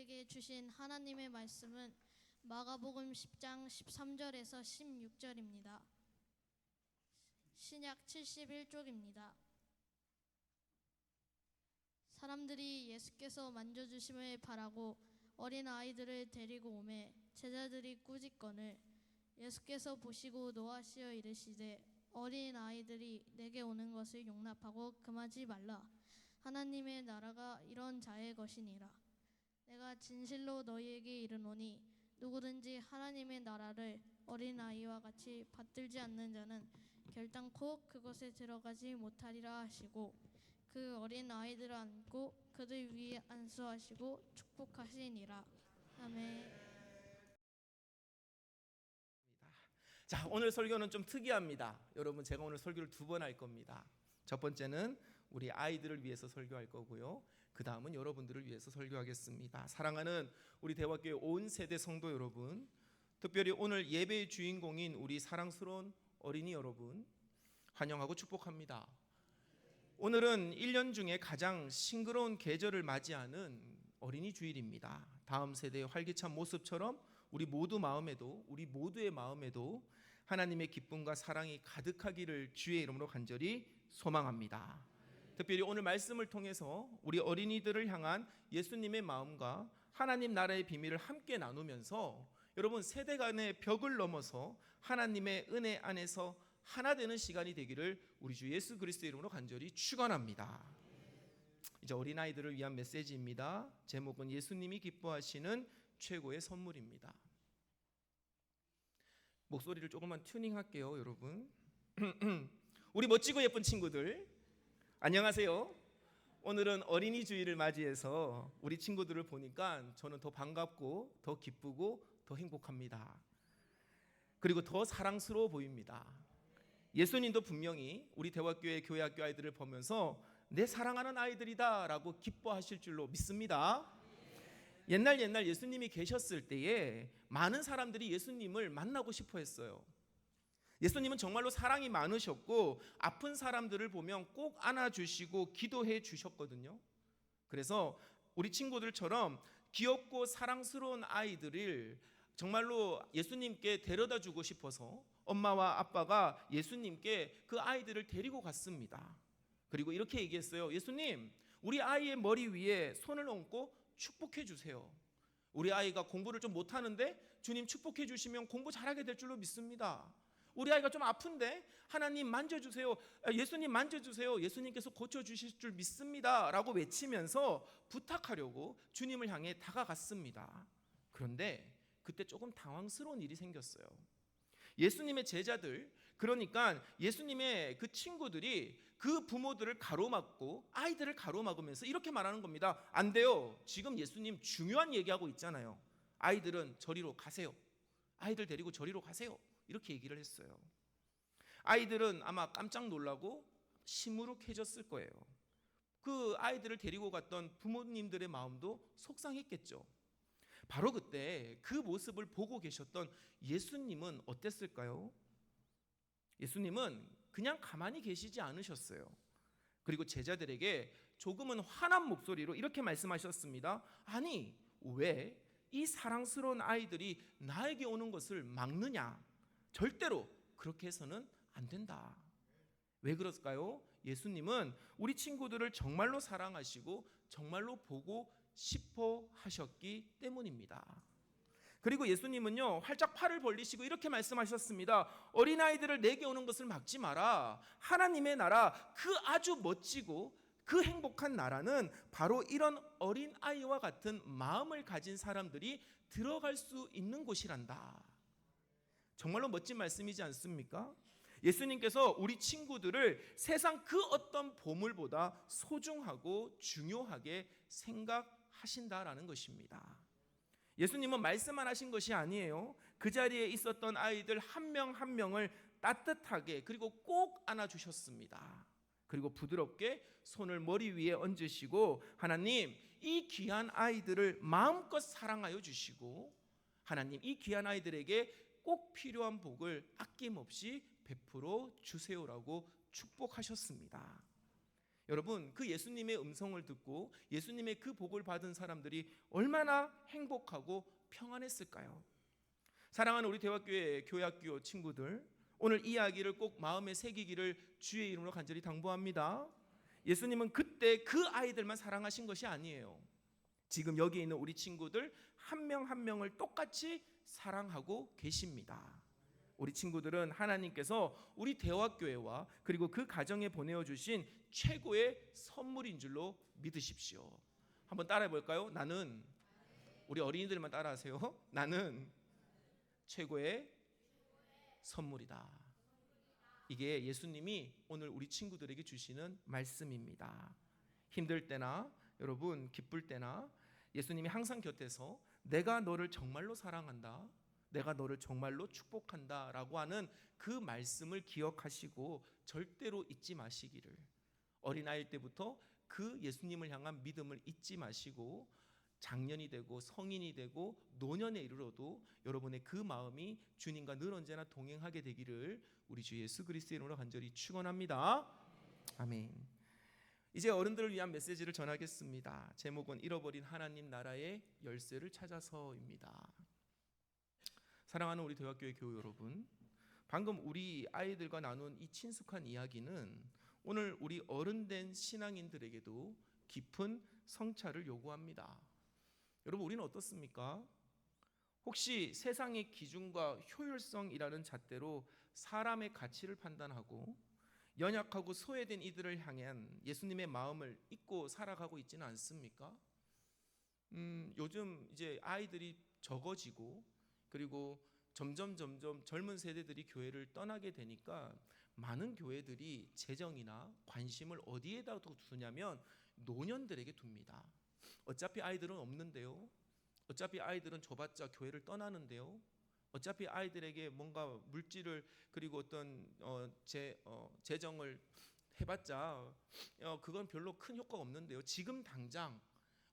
우리에게 주신 하나님의 말씀은 마가복음 10장 13절에서 16절입니다. 신약 71쪽입니다. 사람들이 예수께서 만져주심을 바라고 어린 아이들을 데리고 오매 제자들이 꾸짖거늘 예수께서 보시고 노하시어 이르시되 어린 아이들이 내게 오는 것을 용납하고 금하지 말라. 하나님의 나라가 이런 자의 것이니라. 내가 진실로 너희에게 이르노니 누구든지 하나님의 나라를 어린아이와 같이 받들지 않는 자는 결단코 그것에 들어가지 못하리라 하시고 그 어린 아이들을 안고 그들 위에 안수하시고 축복하시니라. 아멘. 자, 오늘 설교는 좀 특이합니다. 여러분, 제가 오늘 설교를 2번 할 겁니다. 첫 번째는 우리 아이들을 위해서 설교할 거고요. 그 다음은 여러분들을 위해서 설교하겠습니다. 사랑하는 우리 대화교회 온 세대 성도 여러분, 특별히 오늘 예배의 주인공인 우리 사랑스러운 어린이 여러분 환영하고 축복합니다. 오늘은 1년 중에 가장 싱그러운 계절을 맞이하는 어린이 주일입니다. 다음 세대의 활기찬 모습처럼 우리 모두의 마음에도 하나님의 기쁨과 사랑이 가득하기를 주의 이름으로 간절히 소망합니다. 특별히 오늘 말씀을 통해서 우리 어린이들을 향한 예수님의 마음과 하나님 나라의 비밀을 함께 나누면서 여러분 세대 간의 벽을 넘어서 하나님의 은혜 안에서 하나 되는 시간이 되기를 우리 주 예수 그리스도의 이름으로 간절히 축원합니다. 이제 어린아이들을 위한 메시지입니다. 제목은 예수님이 기뻐하시는 최고의 선물입니다. 목소리를 조금만 튜닝할게요, 여러분. 우리 멋지고 예쁜 친구들, 안녕하세요. 오늘은 어린이 주일을 맞이해서 우리 친구들을 보니까 저는 더 반갑고 더 기쁘고 더 행복합니다. 그리고 더 사랑스러워 보입니다. 예수님도 분명히 우리 대화교회 교회학교 아이들을 보면서 내 사랑하는 아이들이다 라고 기뻐하실 줄로 믿습니다. 옛날 예수님이 계셨을 때에 많은 사람들이 예수님을 만나고 싶어 했어요. 예수님은 정말로 사랑이 많으셨고 아픈 사람들을 보면 꼭 안아주시고 기도해 주셨거든요. 그래서 우리 친구들처럼 귀엽고 사랑스러운 아이들을 정말로 예수님께 데려다 주고 싶어서 엄마와 아빠가 예수님께 그 아이들을 데리고 갔습니다. 그리고 이렇게 얘기했어요. 예수님, 우리 아이의 머리 위에 손을 얹고 축복해 주세요. 우리 아이가 공부를 좀 못하는데 주님 축복해 주시면 공부 잘하게 될 줄로 믿습니다. 우리 아이가 좀 아픈데 하나님 만져주세요. 예수님 만져주세요. 예수님께서 고쳐주실 줄 믿습니다 라고 외치면서 부탁하려고 주님을 향해 다가갔습니다. 그런데 그때 조금 당황스러운 일이 생겼어요. 예수님의 제자들, 그러니까 예수님의 그 친구들이 그 부모들을 가로막고 아이들을 가로막으면서 이렇게 말하는 겁니다. 안 돼요. 지금 예수님 중요한 얘기하고 있잖아요. 아이들은 저리로 가세요. 아이들 데리고 저리로 가세요. 이렇게 얘기를 했어요. 아이들은 아마 깜짝 놀라고 시무룩해졌을 거예요. 그 아이들을 데리고 갔던 부모님들의 마음도 속상했겠죠. 바로 그때 그 모습을 보고 계셨던 예수님은 어땠을까요? 예수님은 그냥 가만히 계시지 않으셨어요. 그리고 제자들에게 조금은 화난 목소리로 이렇게 말씀하셨습니다. 아니, 왜 이 사랑스러운 아이들이 나에게 오는 것을 막느냐? 절대로 그렇게 해서는 안 된다. 왜 그럴까요? 예수님은 우리 친구들을 정말로 사랑하시고 정말로 보고 싶어 하셨기 때문입니다. 그리고 예수님은요, 활짝 팔을 벌리시고 이렇게 말씀하셨습니다. 어린아이들을 내게 오는 것을 막지 마라. 하나님의 나라, 그 아주 멋지고 그 행복한 나라는 바로 이런 어린아이와 같은 마음을 가진 사람들이 들어갈 수 있는 곳이란다. 정말로 멋진 말씀이지 않습니까? 예수님께서 우리 친구들을 세상 그 어떤 보물보다 소중하고 중요하게 생각하신다라는 것입니다. 예수님은 말씀만 하신 것이 아니에요. 그 자리에 있었던 아이들 한 명 한 명을 따뜻하게 그리고 꼭 안아주셨습니다. 그리고 부드럽게 손을 머리 위에 얹으시고 하나님, 이 귀한 아이들을 마음껏 사랑하여 주시고 하나님, 이 귀한 아이들에게 꼭 필요한 복을 아낌없이 베풀어 주세요라고 축복하셨습니다. 여러분, 그 예수님의 음성을 듣고 예수님의 그 복을 받은 사람들이 얼마나 행복하고 평안했을까요? 사랑하는 우리 대화교회 교회학교 친구들, 오늘 이 이야기를 꼭 마음에 새기기를 주의 이름으로 간절히 당부합니다. 예수님은 그때 그 아이들만 사랑하신 것이 아니에요. 지금 여기 있는 우리 친구들 한 명 한 명을 똑같이 사랑하고 계십니다. 우리 친구들은 하나님께서 우리 대화교회와 그리고 그 가정에 보내어 주신 최고의 선물인 줄로 믿으십시오. 한번 따라해 볼까요? 나는, 우리 어린이들만 따라하세요. 나는 최고의 선물이다. 이게 예수님이 오늘 우리 친구들에게 주시는 말씀입니다. 힘들 때나 여러분 기쁠 때나 예수님이 항상 곁에서 내가 너를 정말로 사랑한다, 내가 너를 정말로 축복한다 라고 하는 그 말씀을 기억하시고 절대로 잊지 마시기를, 어린아이일 때부터 그 예수님을 향한 믿음을 잊지 마시고 장년이 되고 성인이 되고 노년에 이르러도 여러분의 그 마음이 주님과 늘 언제나 동행하게 되기를 우리 주 예수 그리스도의 이름으로 간절히 축원합니다. 아멘. 이제 어른들을 위한 메시지를 전하겠습니다. 제목은 잃어버린 하나님 나라의 열쇠를 찾아서입니다. 사랑하는 우리 대화교회 교우 여러분, 방금 우리 아이들과 나눈 이 친숙한 이야기는 오늘 우리 어른된 신앙인들에게도 깊은 성찰을 요구합니다. 여러분, 우리는 어떻습니까? 혹시 세상의 기준과 효율성이라는 잣대로 사람의 가치를 판단하고 연약하고 소외된 이들을 향한 예수님의 마음을 잊고 살아가고 있지는 않습니까? 요즘 이제 아이들이 적어지고 그리고 점점 젊은 세대들이 교회를 떠나게 되니까 많은 교회들이 재정이나 관심을 어디에다 두냐면 노년들에게 둡니다. 어차피 아이들은 없는데요. 어차피 아이들은 줘봤자 교회를 떠나는데요. 어차피 아이들에게 뭔가 물질을 그리고 어떤 재정을 해봤자 그건 별로 큰 효과가 없는데요. 지금 당장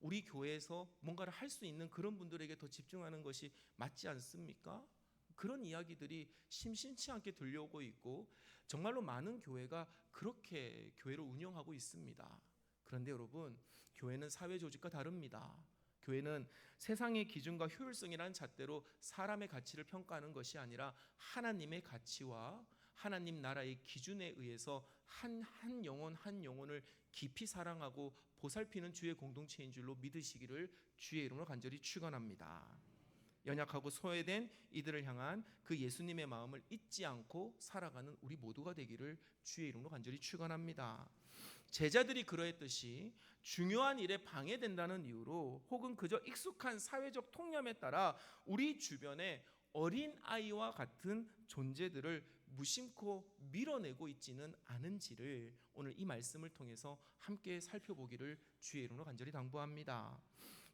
우리 교회에서 뭔가를 할 수 있는 그런 분들에게 더 집중하는 것이 맞지 않습니까? 그런 이야기들이 심심치 않게 들려오고 있고 정말로 많은 교회가 그렇게 교회를 운영하고 있습니다. 그런데 여러분, 교회는 사회 조직과 다릅니다. 교회는 세상의 기준과 효율성이라는 잣대로 사람의 가치를 평가하는 것이 아니라 하나님의 가치와 하나님 나라의 기준에 의해서 한 영혼 한 영혼을 깊이 사랑하고 보살피는 주의 공동체인 줄로 믿으시기를 주의 이름으로 간절히 축원합니다. 연약하고 소외된 이들을 향한 그 예수님의 마음을 잊지 않고 살아가는 우리 모두가 되기를 주의 이름으로 간절히 축원합니다. 제자들이 그러했듯이 중요한 일에 방해된다는 이유로 혹은 그저 익숙한 사회적 통념에 따라 우리 주변에 어린아이와 같은 존재들을 무심코 밀어내고 있지는 않은지를 오늘 이 말씀을 통해서 함께 살펴보기를 주의 이름으로 간절히 당부합니다.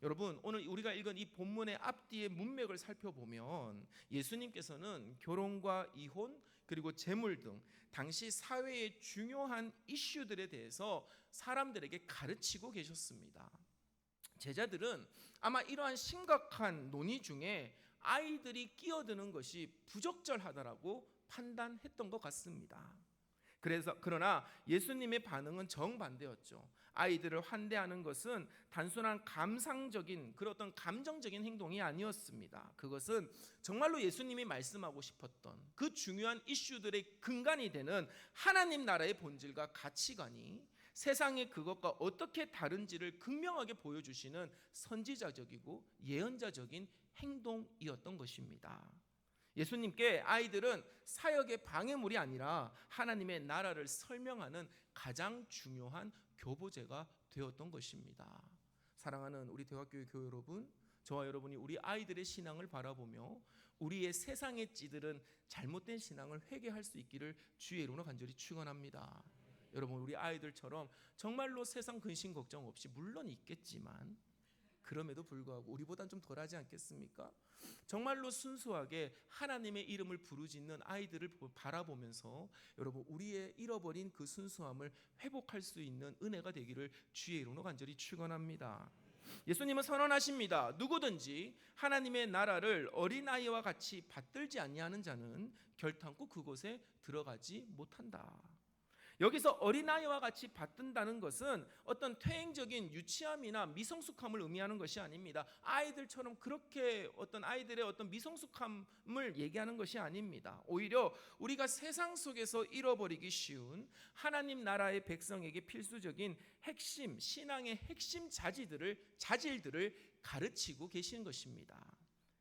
여러분, 오늘 우리가 읽은 이 본문의 앞뒤의 문맥을 살펴보면 예수님께서는 결혼과 이혼 그리고 재물 등 당시 사회의 중요한 이슈들에 대해서 사람들에게 가르치고 계셨습니다. 제자들은 아마 이러한 심각한 논의 중에 아이들이 끼어드는 것이 부적절하다라고 판단했던 것 같습니다. 그러나 예수님의 반응은 정반대였죠. 아이들을 환대하는 것은 단순한 감상적인 그런 어떤 감정적인 행동이 아니었습니다. 그것은 정말로 예수님이 말씀하고 싶었던 그 중요한 이슈들의 근간이 되는 하나님 나라의 본질과 가치관이 세상의 그것과 어떻게 다른지를 극명하게 보여주시는 선지자적이고 예언자적인 행동이었던 것입니다. 예수님께 아이들은 사역의 방해물이 아니라 하나님의 나라를 설명하는 가장 중요한 교보제가 되었던 것입니다. 사랑하는 우리 대화교회 교회 여러분, 저와 여러분이 우리 아이들의 신앙을 바라보며 우리의 세상의 찌들은 잘못된 신앙을 회개할 수 있기를 주의 이름으로 간절히 축원합니다. 여러분, 우리 아이들처럼 정말로 세상 근심 걱정 없이 물론 있겠지만 그럼에도 불구하고 우리보단 좀 덜하지 않겠습니까? 정말로 순수하게 하나님의 이름을 부르짖는 아이들을 바라보면서 여러분, 우리의 잃어버린 그 순수함을 회복할 수 있는 은혜가 되기를 주의 이름으로 간절히 축원합니다. 예수님은 선언하십니다. 누구든지 하나님의 나라를 어린아이와 같이 받들지 아니하는 자는 결탄코 그곳에 들어가지 못한다. 여기서 어린아이와 같이 받든다는 것은 어떤 퇴행적인 유치함이나 미성숙함을 의미하는 것이 아닙니다. 아이들처럼 그렇게 어떤 아이들의 어떤 미성숙함을 얘기하는 것이 아닙니다. 오히려 우리가 세상 속에서 잃어버리기 쉬운 하나님 나라의 백성에게 필수적인 핵심, 신앙의 핵심 자질들을 가르치고 계시는 것입니다.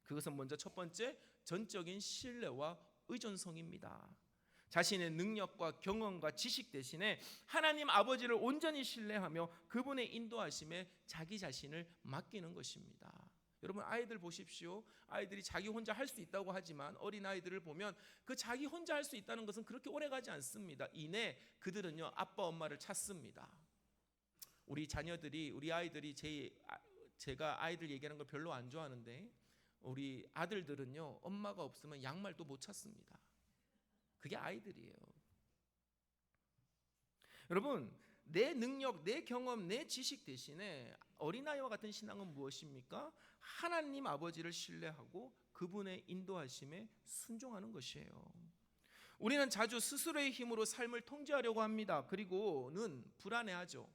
그것은 먼저 첫 번째, 전적인 신뢰와 의존성입니다. 자신의 능력과 경험과 지식 대신에 하나님 아버지를 온전히 신뢰하며 그분의 인도하심에 자기 자신을 맡기는 것입니다. 여러분, 아이들 보십시오. 아이들이 자기 혼자 할 수 있다고 하지만 어린아이들을 보면 그 자기 혼자 할 수 있다는 것은 그렇게 오래가지 않습니다. 이내 그들은요, 아빠 엄마를 찾습니다. 우리 자녀들이, 우리 아이들이 제가 아이들 얘기하는 걸 별로 안 좋아하는데 우리 아들들은요, 엄마가 없으면 양말도 못 찾습니다. 그게 아이들이에요. 여러분, 내 능력, 내 경험, 내 지식 대신에 어린아이와 같은 신앙은 무엇입니까? 하나님 아버지를 신뢰하고 그분의 인도하심에 순종하는 것이에요. 우리는 자주 스스로의 힘으로 삶을 통제하려고 합니다. 그리고는 불안해하죠.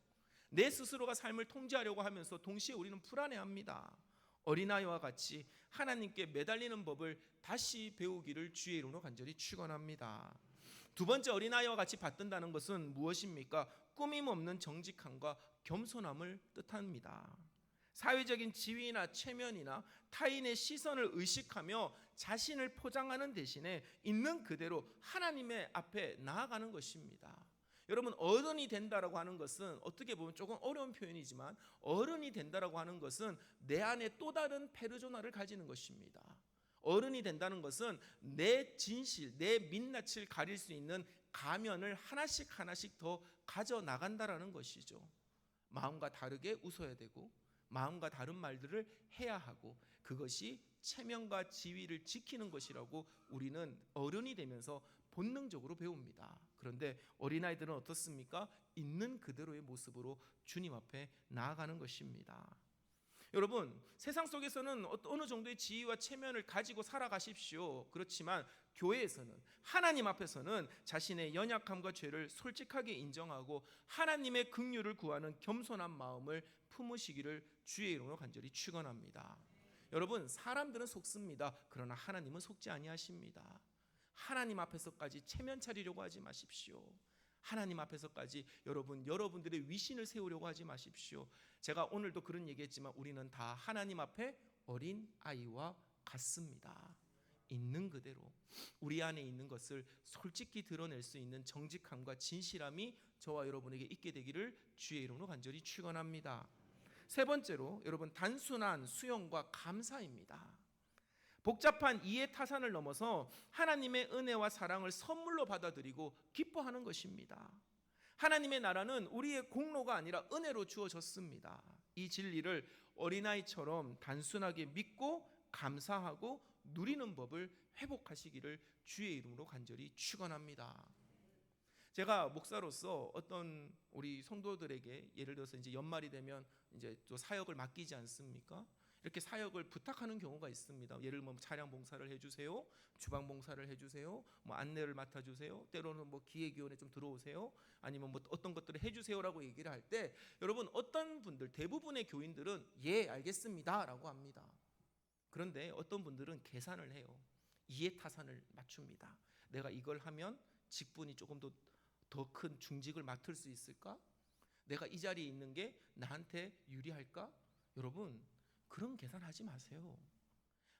내 스스로가 삶을 통제하려고 하면서 동시에 우리는 불안해합니다. 어린아이와 같이 하나님께 매달리는 법을 다시 배우기를 주의 이름으로 간절히 축원합니다. 두 번째, 어린아이와 같이 받든다는 것은 무엇입니까? 꾸밈 없는 정직함과 겸손함을 뜻합니다. 사회적인 지위나 체면이나 타인의 시선을 의식하며 자신을 포장하는 대신에 있는 그대로 하나님의 앞에 나아가는 것입니다. 여러분, 어른이 된다라고 하는 것은 어떻게 보면 조금 어려운 표현이지만 어른이 된다라고 하는 것은 내 안에 또 다른 페르소나를 가지는 것입니다. 어른이 된다는 것은 내 진실, 내 민낯을 가릴 수 있는 가면을 하나씩 더 가져 나간다라는 것이죠. 마음과 다르게 웃어야 되고 마음과 다른 말들을 해야 하고 그것이 체면과 지위를 지키는 것이라고 우리는 어른이 되면서 본능적으로 배웁니다. 그런데 어린아이들은 어떻습니까? 있는 그대로의 모습으로 주님 앞에 나아가는 것입니다. 여러분, 세상 속에서는 어느 정도의 지위와 체면을 가지고 살아가십시오. 그렇지만 교회에서는, 하나님 앞에서는 자신의 연약함과 죄를 솔직하게 인정하고 하나님의 긍휼을 구하는 겸손한 마음을 품으시기를 주의 이름으로 간절히 축원합니다. 여러분, 사람들은 속습니다. 그러나 하나님은 속지 아니하십니다. 하나님 앞에서까지 체면 차리려고 하지 마십시오. 하나님 앞에서까지 여러분들의 위신을 세우려고 하지 마십시오. 제가 오늘도 그런 얘기했지만 우리는 다 하나님 앞에 어린 아이와 같습니다. 있는 그대로 우리 안에 있는 것을 솔직히 드러낼 수 있는 정직함과 진실함이 저와 여러분에게 있게 되기를 주의 이름으로 간절히 축원합니다. 세 번째로, 여러분, 단순한 수용과 감사입니다. 복잡한 이해 타산을 넘어서 하나님의 은혜와 사랑을 선물로 받아들이고 기뻐하는 것입니다. 하나님의 나라는 우리의 공로가 아니라 은혜로 주어졌습니다. 이 진리를 어린아이처럼 단순하게 믿고 감사하고 누리는 법을 회복하시기를 주의 이름으로 간절히 축원합니다. 제가 목사로서 어떤 우리 성도들에게 예를 들어서 이제 연말이 되면 이제 또 사역을 맡기지 않습니까? 이렇게 사역을 부탁하는 경우가 있습니다. 예를 들면 차량 봉사를 해주세요, 주방 봉사를 해주세요, 뭐 안내를 맡아주세요, 때로는 뭐 기획위원회 좀 들어오세요, 아니면 뭐 어떤 것들을 해주세요라고 얘기를 할 때 여러분, 어떤 분들, 대부분의 교인들은 예 알겠습니다라고 합니다. 그런데 어떤 분들은 계산을 해요. 이해타산을 맞춥니다. 내가 이걸 하면 직분이 조금 더 큰 중직을 맡을 수 있을까? 내가 이 자리에 있는 게 나한테 유리할까? 여러분, 그런 계산하지 마세요.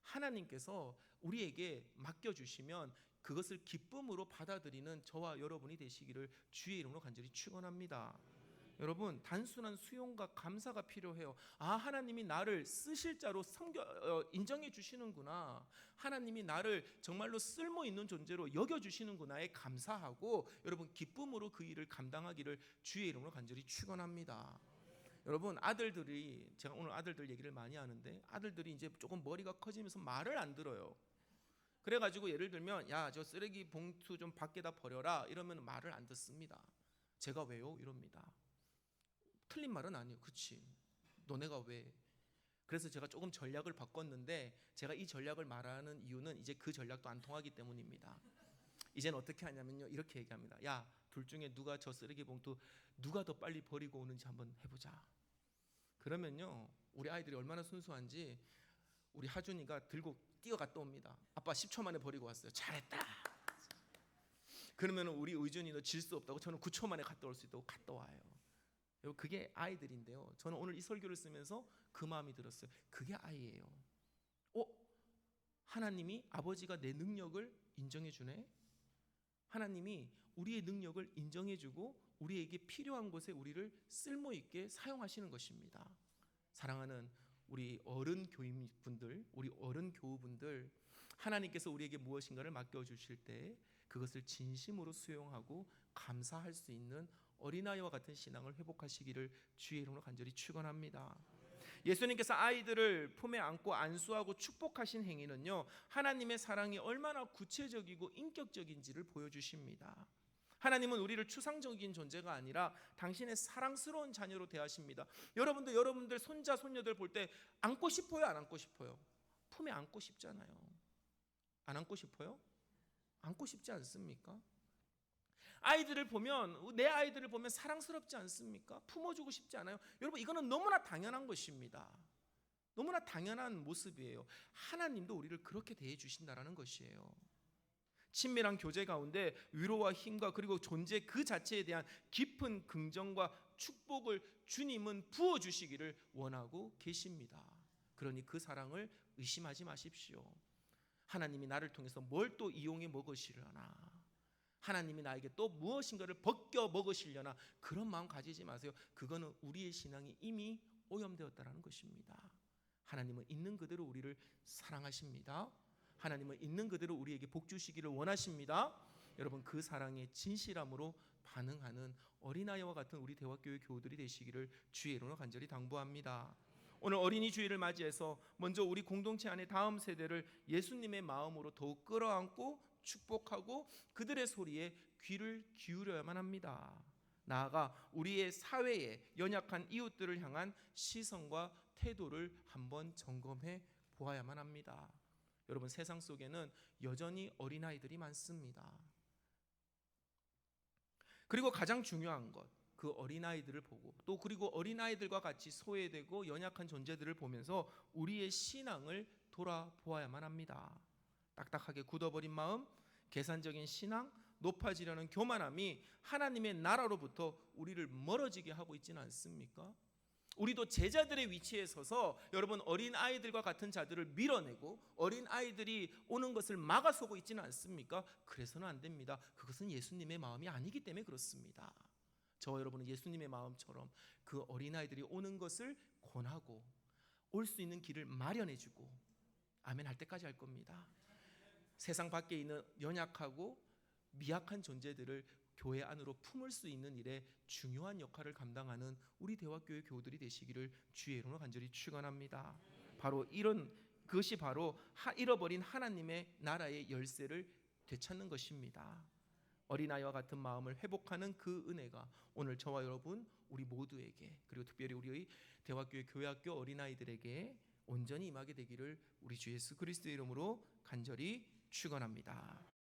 하나님께서 우리에게 맡겨주시면 그것을 기쁨으로 받아들이는 저와 여러분이 되시기를 주의 이름으로 간절히 축원합니다. 여러분, 단순한 수용과 감사가 필요해요. 아, 하나님이 나를 쓰실 자로 인정해 주시는구나. 하나님이 나를 정말로 쓸모 있는 존재로 여겨 주시는구나에 감사하고 여러분, 기쁨으로 그 일을 감당하기를 주의 이름으로 간절히 축원합니다. 여러분, 아들들이, 제가 오늘 아들들 얘기를 많이 하는데 아들들이 이제 조금 머리가 커지면서 말을 안 들어요. 그래가지고 예를 들면 야, 저 쓰레기 봉투 좀 밖에다 버려라 이러면 말을 안 듣습니다. 제가 왜요? 이럽니다. 틀린 말은 아니에요. 그치? 너네가 왜? 그래서 제가 조금 전략을 바꿨는데 제가 이 전략을 말하는 이유는 이제 그 전략도 안 통하기 때문입니다. 이제는 어떻게 하냐면요, 이렇게 얘기합니다. 야, 둘 중에 누가 저 쓰레기 봉투 누가 더 빨리 버리고 오는지 한번 해보자. 그러면요, 우리 아이들이 얼마나 순수한지 우리 하준이가 들고 뛰어갔다 옵니다. 아빠 10초 만에 버리고 왔어요. 잘했다. 그러면 우리 의준이도 질 수 없다고 저는 9초 만에 갔다 올 수 있다고 갔다 와요. 그게 아이들인데요. 저는 오늘 이 설교를 쓰면서 그 마음이 들었어요. 그게 아이예요. 하나님이 아버지가 내 능력을 인정해 주네. 하나님이 우리의 능력을 인정해 주고 우리에게 필요한 곳에 우리를 쓸모 있게 사용하시는 것입니다. 사랑하는 우리 어른 교인분들, 우리 어른 교우분들, 하나님께서 우리에게 무엇인가를 맡겨 주실 때 그것을 진심으로 수용하고 감사할 수 있는 어린아이와 같은 신앙을 회복하시기를 주의 이름으로 간절히 축원합니다. 예수님께서 아이들을 품에 안고 안수하고 축복하신 행위는요, 하나님의 사랑이 얼마나 구체적이고 인격적인지를 보여주십니다. 하나님은 우리를 추상적인 존재가 아니라 당신의 사랑스러운 자녀로 대하십니다. 여러분들 손자 손녀들 볼 때 안고 싶어요, 안 안고 싶어요? 품에 안고 싶잖아요. 안 안고 싶어요? 안고 싶지 않습니까? 내 아이들을 보면 사랑스럽지 않습니까? 품어주고 싶지 않아요? 여러분, 이거는 너무나 당연한 것입니다. 너무나 당연한 모습이에요. 하나님도 우리를 그렇게 대해 주신다라는 것이에요. 친밀한 교제 가운데 위로와 힘과 그리고 존재 그 자체에 대한 깊은 긍정과 축복을 주님은 부어주시기를 원하고 계십니다. 그러니 그 사랑을 의심하지 마십시오. 하나님이 나를 통해서 뭘 또 이용해 먹으시려나, 하나님이 나에게 또 무엇인가를 벗겨 먹으시려나, 그런 마음 가지지 마세요. 그거는 우리의 신앙이 이미 오염되었다는 것입니다. 하나님은 있는 그대로 우리를 사랑하십니다. 하나님은 있는 그대로 우리에게 복 주시기를 원하십니다. 여러분, 그 사랑에 진실함으로 반응하는 어린아이와 같은 우리 대화교회 교우들이 되시기를 주의 이름으로 간절히 당부합니다. 오늘 어린이 주일을 맞이해서 먼저 우리 공동체 안에 다음 세대를 예수님의 마음으로 더욱 끌어안고 축복하고 그들의 소리에 귀를 기울여야만 합니다. 나아가 우리의 사회에 연약한 이웃들을 향한 시선과 태도를 한번 점검해 보아야만 합니다. 여러분, 세상 속에는 여전히 어린아이들이 많습니다. 그리고 가장 중요한 것, 그 어린아이들을 보고 또 그리고 어린아이들과 같이 소외되고 연약한 존재들을 보면서 우리의 신앙을 돌아보아야만 합니다. 딱딱하게 굳어버린 마음, 계산적인 신앙, 높아지려는 교만함이 하나님의 나라로부터 우리를 멀어지게 하고 있지는 않습니까? 우리도 제자들의 위치에 서서 여러분, 어린아이들과 같은 자들을 밀어내고 어린아이들이 오는 것을 막아서고 있지는 않습니까? 그래서는 안 됩니다. 그것은 예수님의 마음이 아니기 때문에 그렇습니다. 저와 여러분은 예수님의 마음처럼 그 어린아이들이 오는 것을 권하고 올 수 있는 길을 마련해주고 아멘 할 때까지 할 겁니다. 세상 밖에 있는 연약하고 미약한 존재들을 교회 안으로 품을 수 있는 일에 중요한 역할을 감당하는 우리 대화교회 교우들이 되시기를 주의 이름으로 간절히 축원합니다. 바로 이런 그것이 바로 잃어버린 하나님의 나라의 열쇠를 되찾는 것입니다. 어린아이와 같은 마음을 회복하는 그 은혜가 오늘 저와 여러분 우리 모두에게, 그리고 특별히 우리의 대화교회 교회학교 어린아이들에게 온전히 임하게 되기를 우리 주 예수 그리스도의 이름으로 간절히 축원합니다.